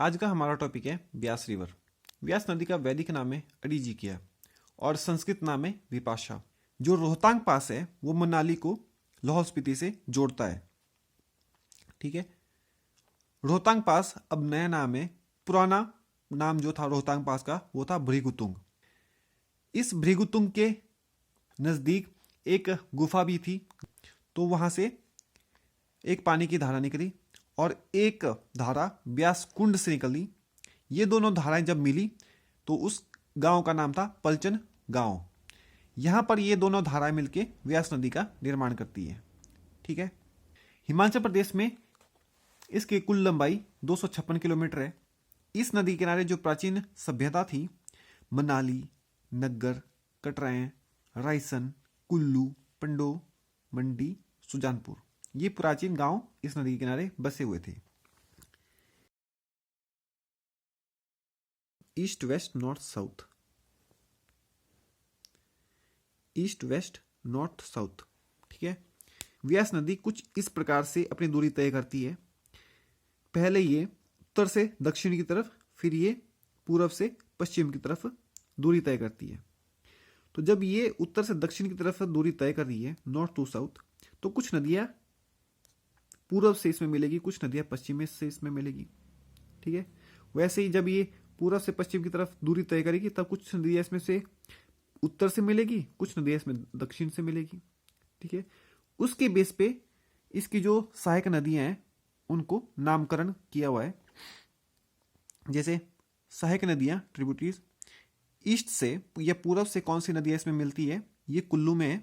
आज का हमारा टॉपिक है ब्यास रिवर। ब्यास नदी का वैदिक नाम है अडिजिकिया और संस्कृत नाम है विपाशा। जो रोहतांग पास है वो मनाली को लाहौल स्पीति से जोड़ता है। ठीक है, रोहतांग पास अब नया नाम है। पुराना नाम जो था रोहतांग पास का वो था भृगुतुंग। इस भृगुतुंग के नज़दीक एक गुफा भी थी, तो वहां से एक पानी की धारा निकली और एक धारा ब्यास कुंड से निकली। ये दोनों धाराएं जब मिली तो उस गांव का नाम था पलचन गांव। यहां पर ये दोनों धाराएं मिलकर व्यास नदी का निर्माण करती है। ठीक है, हिमाचल प्रदेश में इसकी कुल लंबाई 256 किलोमीटर है। इस नदी किनारे जो प्राचीन सभ्यता थी, मनाली, नग्गर, कटराएं, रायसन, कुल्लू, पंडो, मंडी, सुजानपुर, ये प्राचीन गांव इस नदी के किनारे बसे हुए थे। East west north south, east west north south. ठीक है, व्यास नदी कुछ इस प्रकार से अपनी दूरी तय करती है। पहले ये उत्तर से दक्षिण की तरफ, फिर ये पूर्व से पश्चिम की तरफ दूरी तय करती है। तो जब ये उत्तर से दक्षिण की तरफ दूरी तय कर रही है, नॉर्थ टू साउथ, तो कुछ नदियां पूर्व से इसमें मिलेगी, कुछ नदियां पश्चिम से इसमें मिलेगी। ठीक है, वैसे ही जब ये पूर्व से पश्चिम की तरफ दूरी तय करेगी तब कुछ नदियां इसमें से उत्तर से मिलेगी, कुछ नदियां इसमें दक्षिण से मिलेगी। ठीक है, उसके बेस पे इसकी जो सहायक नदियां हैं उनको नामकरण किया हुआ है। जैसे सहायक नदियां ट्रिब्यूटरीज, ईस्ट से या पूर्व से कौन सी नदियां इसमें मिलती है, ये कुल्लू में है,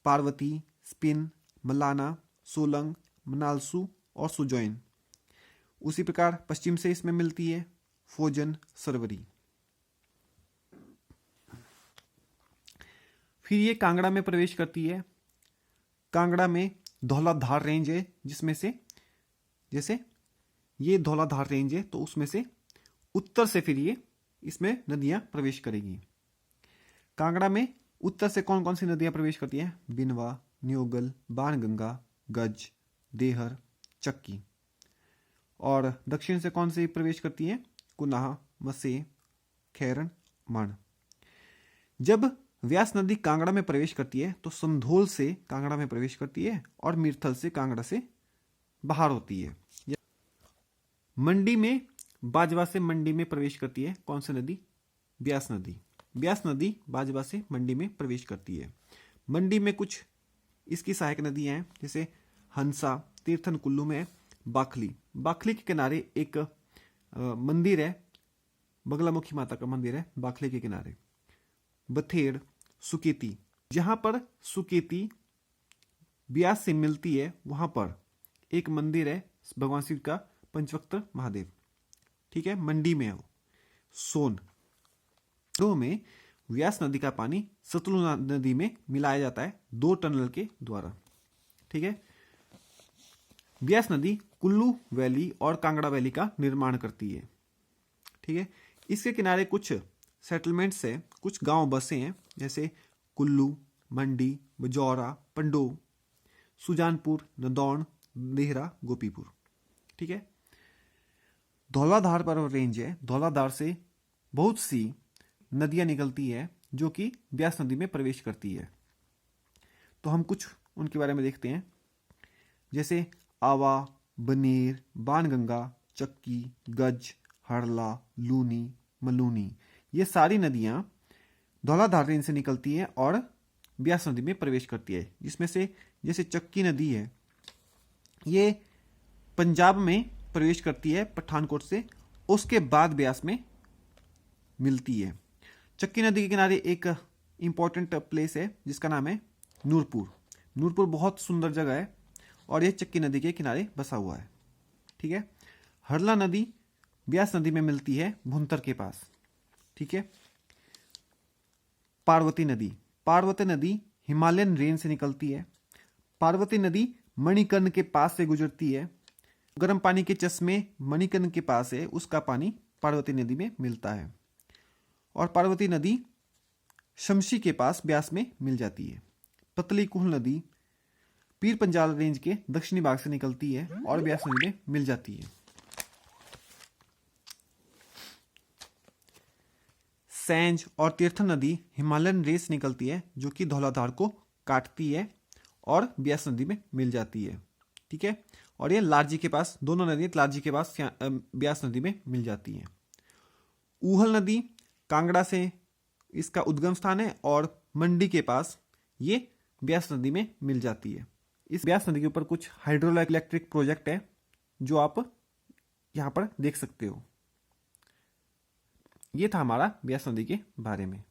पार्वती, स्पिन, मलाना, सोलंग, मनालसू और सुजोइन। उसी प्रकार पश्चिम से इसमें मिलती है फोजन, सरवरी। फिर ये कांगड़ा में प्रवेश करती है। कांगड़ा में धौलाधार रेंज है, जिसमें से जैसे ये धौलाधार रेंज है तो उसमें से उत्तर से फिर ये इसमें नदियां प्रवेश करेगी। कांगड़ा में उत्तर से कौन कौन सी नदियां प्रवेश करती हैं? बिनवा, न्योगल, बाणगंगा, गज, देहर, चक्की। और दक्षिण से कौन सी प्रवेश करती हैं? कुनाह, मसे, खैरन, मण। जब व्यास नदी कांगड़ा में प्रवेश करती है तो समधोल से कांगड़ा में प्रवेश करती है और मिरथल से कांगड़ा से बाहर होती है। मंडी में बाजवा से मंडी में प्रवेश करती है कौन सी नदी? ब्यास नदी। ब्यास नदी बाजवा से मंडी में प्रवेश करती है। मंडी में कुछ इसकी सहायक नदियां हैं, जैसे हंसा, तीर्थन कुल्लू में है, बाखली। बाखली के किनारे एक मंदिर है, बगलामुखी माता का मंदिर है बाखली के किनारे। बथेड़, सुकेती, जहां पर सुकेती ब्यास से मिलती है वहां पर एक मंदिर है भगवान शिव का, पंचवक्त्र महादेव। ठीक है, मंडी में है वो। सोन, तो में व्यास नदी का पानी सतलुज नदी में मिलाया जाता है 2 टनल के द्वारा। ठीक है, ब्यास नदी कुल्लू वैली और कांगड़ा वैली का निर्माण करती है। ठीक है, इसके किनारे कुछ सेटलमेंट्स है, कुछ गांव बसे हैं, जैसे कुल्लू, मंडी, बजौरा, पंडो, सुजानपुर, नदौन, देहरा, गोपीपुर। ठीक है, धौलाधार पर रेंज है। धौलाधार से बहुत सी नदियां निकलती है जो कि ब्यास नदी में प्रवेश करती है। तो हम कुछ उनके बारे में देखते हैं, जैसे आवा, बनेर, बाणगंगा, चक्की, गज, हड़ला, लूनी, मलूनी। ये सारी नदियां धौलाधार रेंज से निकलती हैं और ब्यास नदी में प्रवेश करती है। जिसमें से जैसे चक्की नदी है, ये पंजाब में प्रवेश करती है पठानकोट से, उसके बाद ब्यास में मिलती है। चक्की नदी के किनारे एक इंपॉर्टेंट प्लेस है जिसका नाम है नूरपुर। नूरपुर बहुत सुंदर जगह है और यह चक्की नदी के किनारे बसा हुआ है। ठीक है, हरला नदी ब्यास नदी में मिलती है भुंतर के पास। ठीक है, पार्वती नदी, पार्वती नदी हिमालयन रेंज से निकलती है। पार्वती नदी मणिकर्ण के पास से गुजरती है। गर्म पानी के चश्मे मणिकर्ण के पास है, उसका पानी पार्वती नदी में मिलता है। और पार्वती नदी शमशी के पास ब्यास में मिल जाती है। पतली कुहल नदी पीर पंजाल रेंज के दक्षिणी भाग से निकलती है और ब्यास नदी में मिल जाती है। सैंज और तीर्थन नदी हिमालयन रेंज से निकलती है जो कि धौलाधार को काटती है और ब्यास नदी में मिल जाती है। ठीक है, और ये लारजी के पास, दोनों नदियाँ लारजी के पास ब्यास नदी में मिल जाती हैं। ऊहल नदी कांगड़ा से इसका उद्गम स्थान है और मंडी के पास ये ब्यास नदी में मिल जाती है। इस ब्यास नदी के ऊपर कुछ हाइड्रो इलेक्ट्रिक प्रोजेक्ट है जो आप यहाँ पर देख सकते हो। ये था हमारा ब्यास नदी के बारे में।